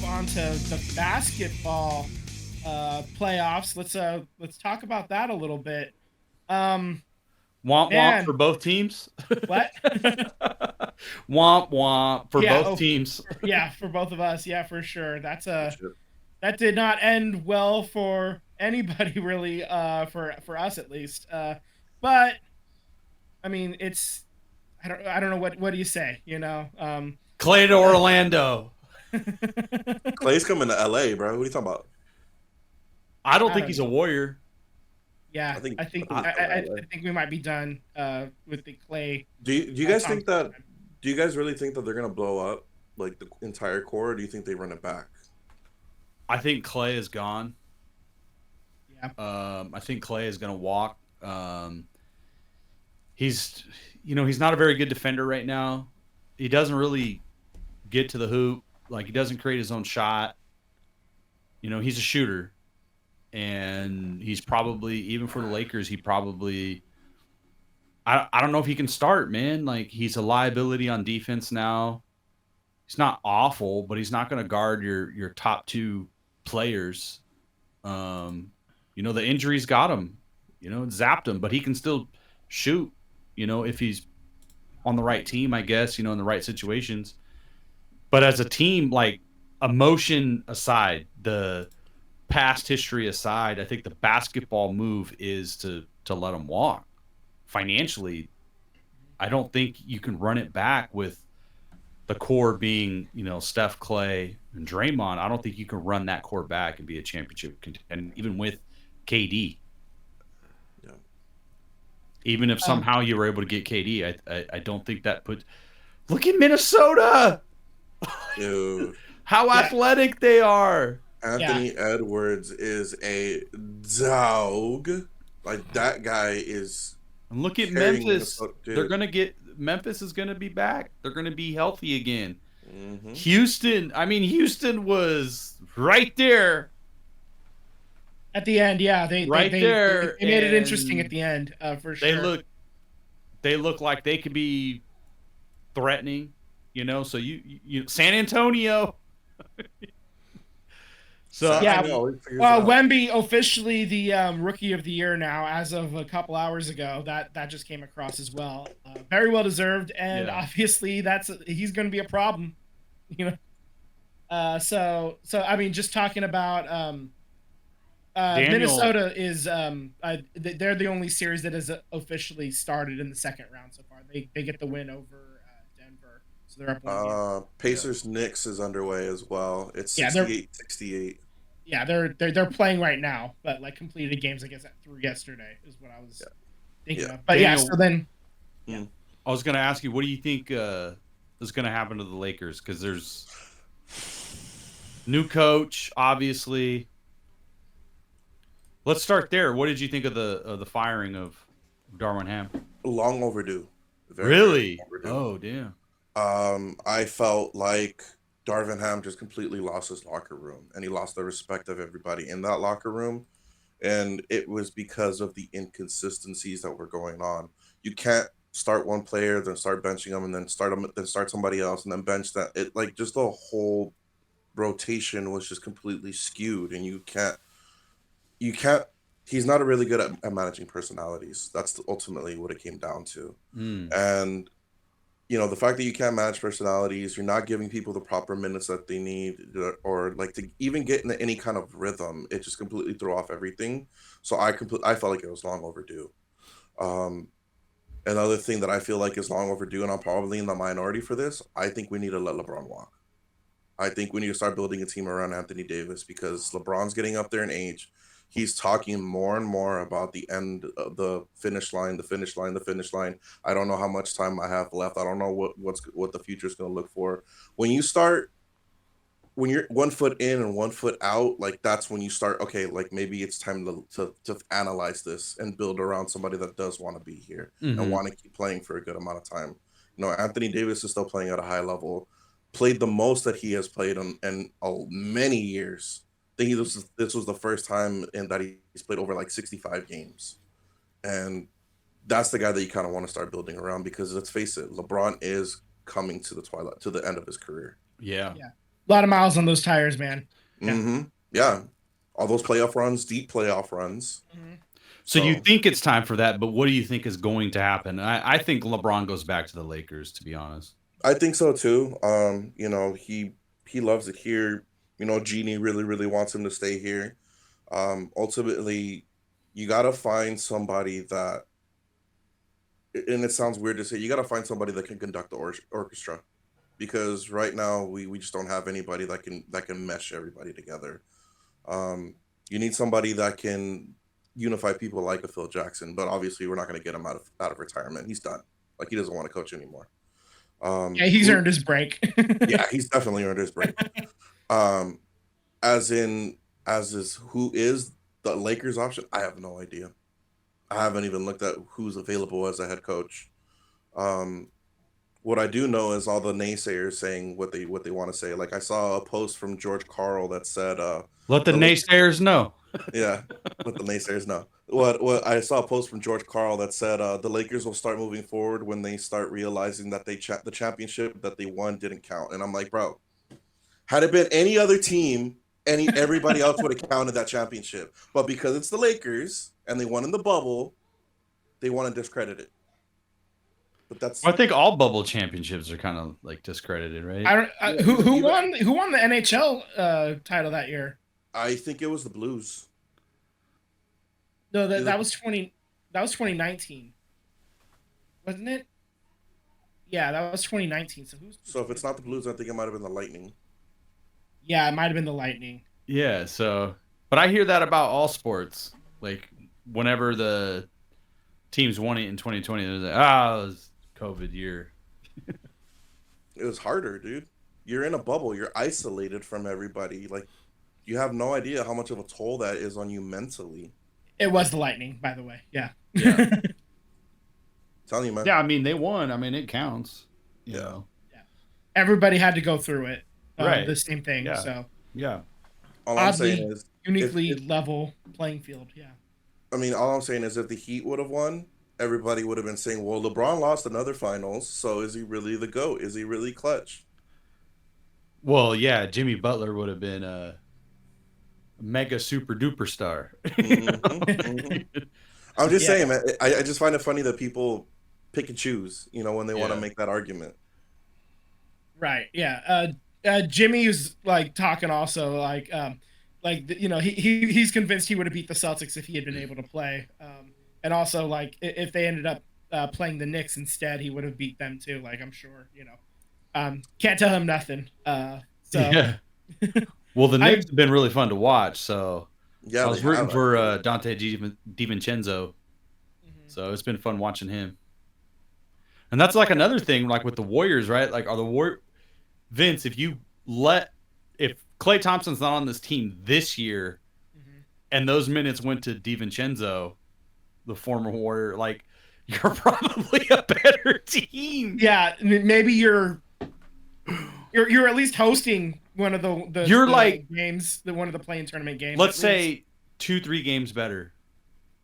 on to the basketball playoffs. Let's talk about that a little bit. Um, Womp womp for man, both teams. what? Womp womp for yeah, both teams. yeah, for both of us, yeah, for sure. Oh, shit. That did not end well for anybody really, for us at least. But I mean, it's I don't know what do you say, you know? Clay to Orlando. Clay's coming to LA, bro. What are you talking about? I don't I think don't he's a know. Warrior. Yeah, I think I think I think he's coming to LA. I think we might be done with the Clay Do you guys think Thompson. that? Do you guys really think that they're gonna blow up like the entire core? Or do you think they run it back? I think Clay is gone. Yeah. I think Clay is going to walk. He's, he's not a very good defender right now. He doesn't really get to the hoop. Like, he doesn't create his own shot. He's a shooter. And he's probably, even for the Lakers, I don't know if he can start, man. Like, he's a liability on defense now. He's not awful, but he's not going to guard your top two players. The injuries got him, it zapped him, but he can still shoot, if he's on the right team, I guess, in the right situations. But as a team, like, emotion aside, the past history aside, I think the basketball move is to let him walk. Financially, I don't think you can run it back with the core being, Steph, Clay, and Draymond. I don't think you can run that core back and be a championship contender, even with KD. Yeah. Even if somehow you were able to get KD, I don't think that put. Look at Minnesota. Dude, How athletic they are. Anthony Edwards is a dog. Like, that guy is. And look at carrying Memphis. Minnesota, dude. They're gonna get Memphis is gonna be back. They're gonna be healthy again. Mhm. Houston was right there. At the end, yeah, they there, they made it interesting and at the end, for sure. They look like they could be threatening, So you San Antonio. So Yeah. Well, Wemby officially the rookie of the year now, as of a couple hours ago. That just came across as well. Very well deserved, and obviously he's going to be a problem, So I mean, just talking about Minnesota is they're the only series that has officially started in the second round so far. They get the win over Denver, so they're up 1 game. Pacers Knicks is underway as well. It's 68-68. Yeah, they're playing right now, but like completed games, I guess, through yesterday is what I was thinking of. But Daniel, so then, I was going to ask you, what do you think is going to happen to the Lakers? Because there's new coach, obviously. Let's start there. What did you think of the firing of Darvin Ham? Long overdue. Really? Very overdue. Oh, damn. I felt like Darvin Ham just completely lost his locker room, and he lost the respect of everybody in that locker room. And it was because of the inconsistencies that were going on. You can't start one player, then start benching them, and then start somebody else, and then bench that. It, like, just the whole rotation was just completely skewed, and you can't. He's not really good at managing personalities. That's ultimately what it came down to. And the fact that you can't manage personalities, you're not giving people the proper minutes that they need, or like to even get into any kind of rhythm, it just completely threw off everything. So I felt like it was long overdue. Another thing that I feel like is long overdue, and I'm probably in the minority for this, I think we need to let LeBron walk. I think we need to start building a team around Anthony Davis, because LeBron's getting up there in age. He's talking more and more about the end of the finish line, the finish line, the finish line. I don't know how much time I have left. I don't know what the future is going to look for. When you're 1 foot in and 1 foot out, like, that's when you start, okay, like, maybe it's time to analyze this and build around somebody that does want to be here and want to keep playing for a good amount of time. Anthony Davis is still playing at a high level, played the most that he has played in many years. I think this was the first time that he's played over like 65 games. And that's the guy that you kind of want to start building around, because let's face it, LeBron is coming to the end of his career. Yeah. A lot of miles on those tires, man. Yeah, all those playoff runs, deep playoff runs. Mhm. So you So think it's time for that, but what do you think is going to happen? I think LeBron goes back to the Lakers, to be honest. I think so too. You know, he loves it here. You know, Genie really wants him to stay here. Ultimately, you gotta find somebody that, and it sounds weird to say, you gotta find somebody that can conduct the orchestra, because right now we just don't have anybody that can mesh everybody together. You need somebody that can unify people like a Phil Jackson, but obviously we're not going to get him out of retirement. He's done. Like, he doesn't want to coach anymore. Yeah, he's Who? earned his break. Yeah, he's definitely earned his break. Um, as in, as is who is the Lakers option? I have no idea. I haven't even looked at who's available as a head coach. Um, what I do know is all the naysayers saying what they want to say. Like, I saw a post from George Carl that said, Let the the naysayers know. yeah, let the naysayers know. What I saw a post from George Carl that said, the Lakers will start moving forward when they start realizing that the championship that they won didn't count. And I'm like, bro, had it been any other team, everybody else would have counted that championship. But because it's the Lakers and they won in the bubble, they want to discredit it. But that's I think all bubble championships are kind of like discredited, right? I don't. Yeah, Who even- who won the NHL title that year? I think it was the Blues. No, Either- that was 2019, wasn't it? Yeah, that was 2019. So who's? So if it's not the Blues, I think it might have been the Lightning. Yeah, it might have been the Lightning. Yeah. So, but I hear that about all sports. Like, whenever the teams won it in 2020, they're like, it was COVID year. It was harder, dude. You're in a bubble. You're isolated from everybody. Like, you have no idea how much of a toll that is on you mentally. It was the Lightning, by the way. Yeah. Yeah. Telling you, man. Yeah, I mean, they won. I mean, it counts. You Yeah. know? Everybody had to go through it. Right. The same thing. Yeah. So Yeah. All I'm Oddly saying is, uniquely if- level playing field. Yeah. I mean, all I'm saying is, if the Heat would have won, everybody would have been saying, "Well, LeBron lost another finals, so is he really the GOAT? Is he really clutch?" Well, yeah, Jimmy Butler would have been a mega super duper star. Mhm, mhm. I'm just Yeah. saying, man. I just find it funny that people pick and choose, you know, when they want to Yeah. make that argument. Right. Yeah. Jimmy was like talking also he's convinced he would have beat the Celtics if he had been able to play. And also like if they ended up playing the Knicks instead, he would have beat them too. Like I'm sure, can't tell him nothing. So Yeah. Well, the Knicks have been really fun to watch, so Yeah, I was they rooting have, for actually. Dante DiVincenzo, Mhm. so it's been fun watching him. And that's like another thing, like with the Warriors, right? Like, are the Vince, if Klay Thompson's not on this team this year, Mhm. and those minutes went to DiVincenzo, the former Warrior, like, you're probably a better team. Yeah, maybe you're at least hosting one of the You're the like- games, one of the playing tournament games. Let's at least. say 2-3 games better.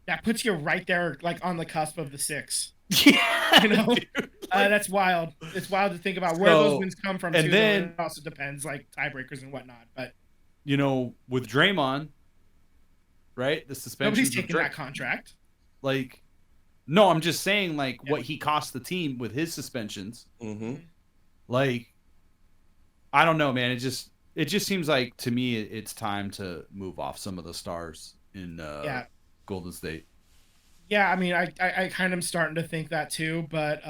That puts you right there, like on the cusp of the 6. Yeah, You know? dude. That's wild. It's wild to think about where So, those wins come from. and too, then- though. It also depends, like tiebreakers and whatnot. But You know, with Draymond, right? The suspension. nobody's taking that contract. Like, no, I'm just saying, like, what he cost the team with his suspensions. Mm-hmm. Like, I don't know, man. It just seems like, to me, it's time to move off some of the stars in Yeah. Golden State. Yeah, I mean, I kind of am starting to think that too. But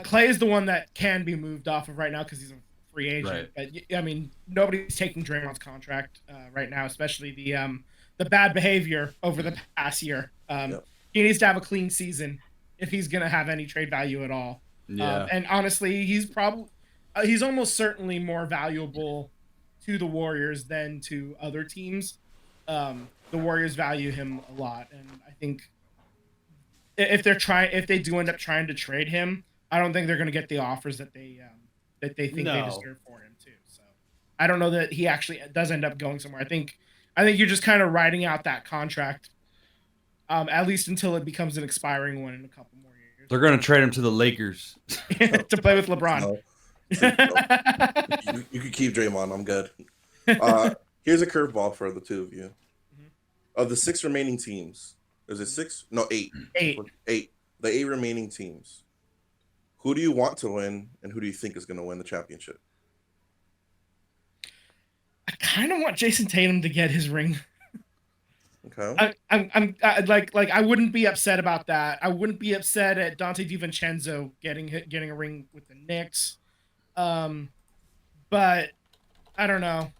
Clay is the one that can be moved off of right now because he's a free agent. But I mean, nobody's taking Draymond's contract right now, especially the bad behavior over the past year. Yep. He needs to have a clean season if he's gonna have any trade value at all. Yeah. And honestly, he's almost certainly more valuable to the Warriors than to other teams. The Warriors value him a lot, and I think if they do end up trying to trade him, I don't think they're going to get the offers that they think they No. deserve for him too. So I don't know that he actually does end up going somewhere. I think you're just kind of riding out that contract, at least until it becomes an expiring one in a couple more years. They're going to trade him to the Lakers. To play with LeBron. No. You could keep Draymond. I'm good. Here's a curveball for the two of you. Mhm. Of the 6 remaining teams, is it 6? No, 8. 8. 8. The 8 remaining teams. Who do you want to win, and who do you think is going to win the championship? I kind of want Jason Tatum to get his ring. Okay. I I wouldn't be upset about that. I wouldn't be upset at Dante DiVincenzo getting a ring with the Knicks. But I don't know.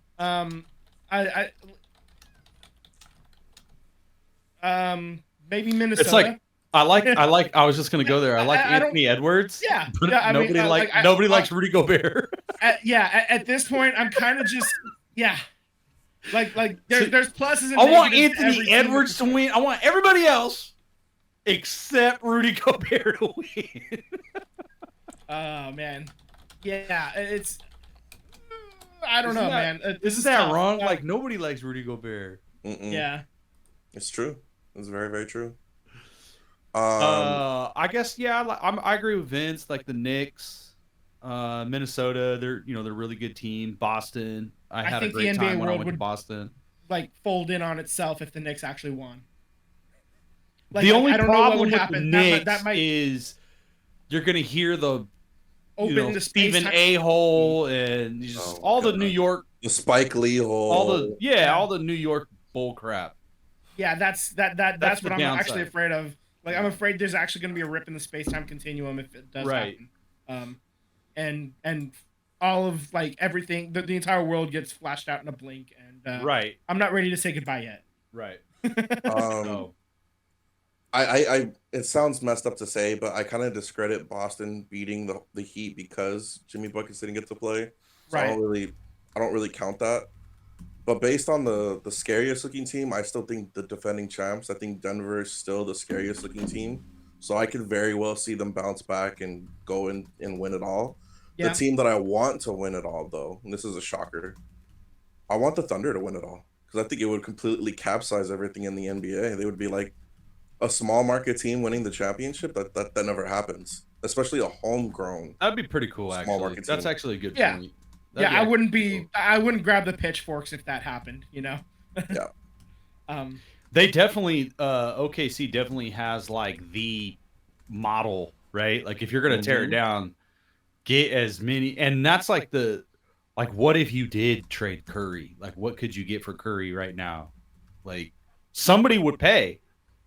Maybe Minnesota. It's like I was just gonna go there. I like I don't- Anthony Edwards. Yeah, But yeah, I mean, nobody I- nobody likes Rudy Gobert. at this point, I'm kind of just Like So, there's pluses and I want negatives to every Anthony team. Edwards to win. I want everybody else except Rudy Gobert to win. Oh man, yeah, it's. I don't know, Isn't man. This Isn't that tough. wrong? Like nobody likes Rudy Gobert. Mm-mm. Yeah, It's true. It's very, very true. I guess I agree with Vince. Like the Knicks, Minnesota, they're a really good team. Boston, I had a think the great NBA time when I world went to would- Boston. like fold in on itself if the Knicks actually won. The only I don't know what problem would with happen. the Knicks that might is you're gonna hear the open the space. Stephen A. Hole and just Oh, all the God. New York, the Spike Lee hole. all the New York bull crap. Yeah, that's what the I'm actually downside. afraid of. Like, I'm afraid there's actually going to be a rip in the space-time continuum if it does Right. happen. And all of like everything, the entire world gets flashed out in a blink, and Right, I'm not ready to say goodbye yet. right. Um, I it sounds messed up to say, but I kind of discredit Boston beating the Heat because Jimmy Buckets didn't get to play. So Right. I don't really count that. But based on the scariest looking team, I still think the defending champs. I think Denver is still the scariest looking team. So I could very well see them bounce back and go in and win it all. Yeah. The team that I want to win it all, though, and this is a shocker, I want the Thunder to win it all because I think it would completely capsize everything in the NBA. They would be like a small market team winning the championship. That never happens, especially a homegrown. That'd be pretty cool. Small Actually, market that's team. actually a good Yeah. point. Yeah, I wouldn't be. cool. I wouldn't grab the pitchforks if that happened. Yeah. They definitely OKC definitely has like the model, right? Like if you're gonna tear it Mhm. down, get as many, and that's like what if you did trade Curry? Like what could you get for Curry right now? Like somebody would pay.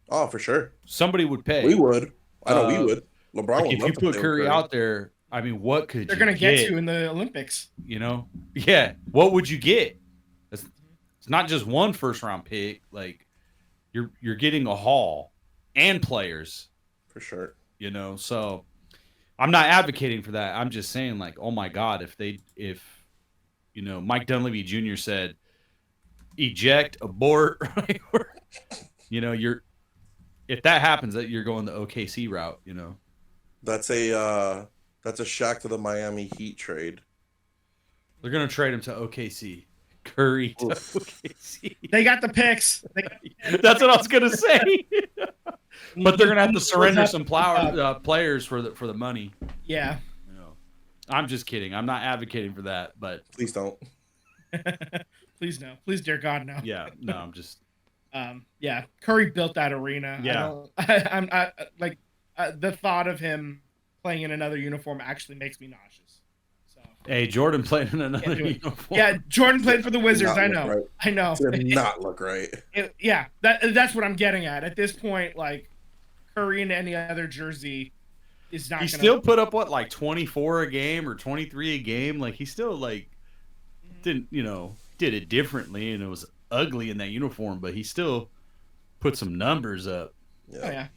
Oh, for sure. Somebody would pay. We would. I know we Uh, would. LeBron Like would if love you to put play with Curry out there, I mean, what could They're you gonna get get? you in the Olympics. Yeah. What would you get? It's not just one first round pick. Like you're getting a haul and players. for sure. So I'm not advocating for that. I'm just saying, like, oh my God, if Mike Dunleavy Jr. said, eject, abort, right? If that happens, that you're going the OKC route. That's a Shaq to the Miami Heat trade. They're gonna trade him to OKC. Curry to Oof. OKC. They got the picks. That's what I was gonna say. But they're gonna have to surrender some Uh, players for the money. Yeah. I'm just kidding. I'm not advocating for that, but Please don't. Please no. Please, dear God, no. yeah, no, I'm just Yeah. Curry built that arena. Yeah. I'm like the thought of him playing in another uniform actually makes me nauseous. So hey, Jordan playing in another Can't do it. uniform. yeah, Jordan played for the Wizards. Not I look know. right. I know. Did not look right. Yeah, that's what I'm getting at. At this point, like Curry in any other jersey is not. He gonna, still put up what, like 24 a game or 23 a game. Like he still like didn't did it differently, and it was ugly in that uniform, but he still put some numbers up. Yeah. Oh yeah.